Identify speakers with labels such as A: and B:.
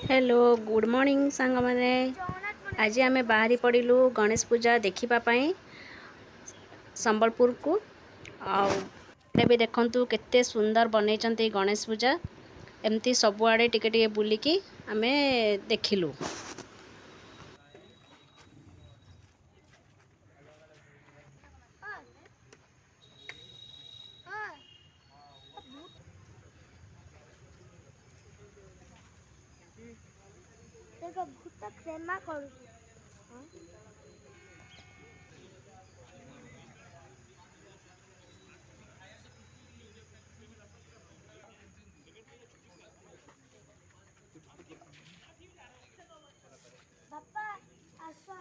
A: Hello good morning सांग माने। आज आम बाहरी पड़िलु गणेश पूजा देखापी संबलपुर को। भी देखु केते सुंदर बनई गणेश पूजा। एमती सबुआड़े टिके टिके बुलिकी आमे देखिलु।
B: भूत प्रेमा करू बापा आसा